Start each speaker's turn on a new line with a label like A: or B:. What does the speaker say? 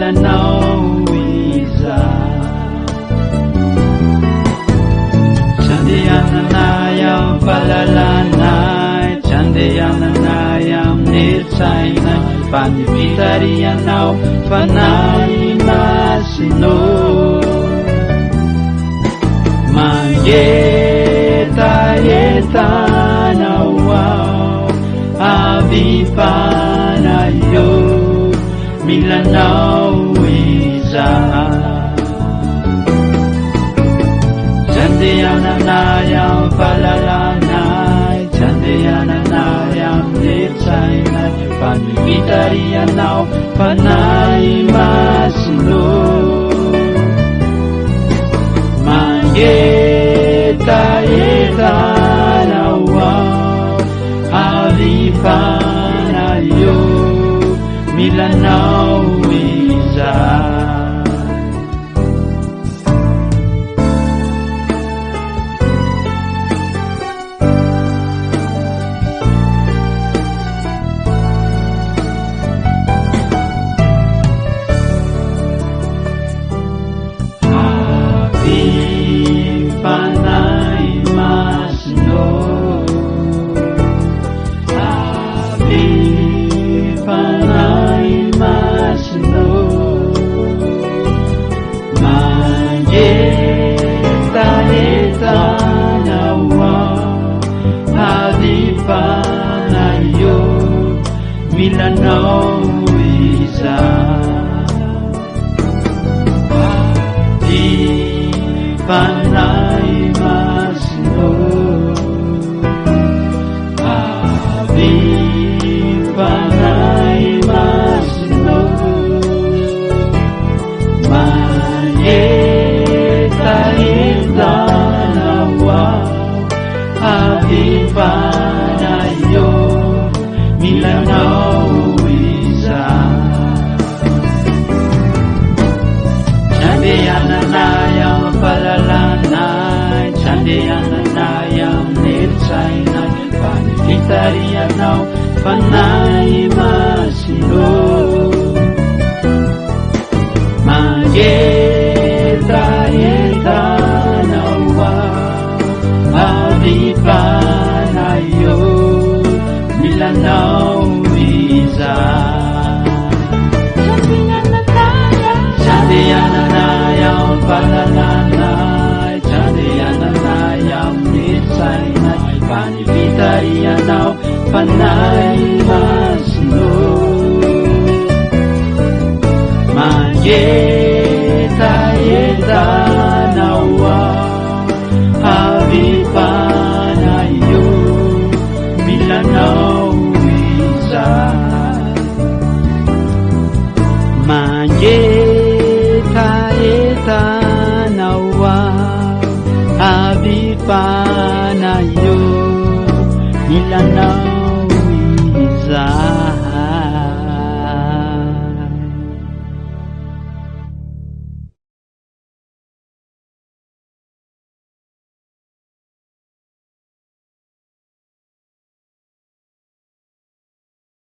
A: Milanau Isa Chandiyanayam Palalanay Chandiyanayam Nitsainay Panivitariyanau Panay Masino Mayeta Yeta Nawao Avipanayo Milanau Isa Chandiyanayam Palalanay Chandiyanayam Nitsainay Panivitariyanau Panay Masino Mayeta Yeta Nawao Avipanayo Milanau Isa Panay Masno Panay Masno Mayeta Yeta Nawao Avipanayo Milanau Isa Panay Masno Panay Masno Mayeta Yeta Nawao Avipanayo Milanau Isa Chandiyanayam Palalanay Chandiyanayam Nitsainay Panivitariyanau Panay Masino Mayeta Yeta Nawao Avipanayo Milanau Isa Chandiyanayam Palalanay Chandiyanayam Nitsainay Panivitariyanau Panay Masno Mayeta Yeta Nawao Avipanayo Milanau Isa Mayeta Yeta Nawao Avipanayo Milanau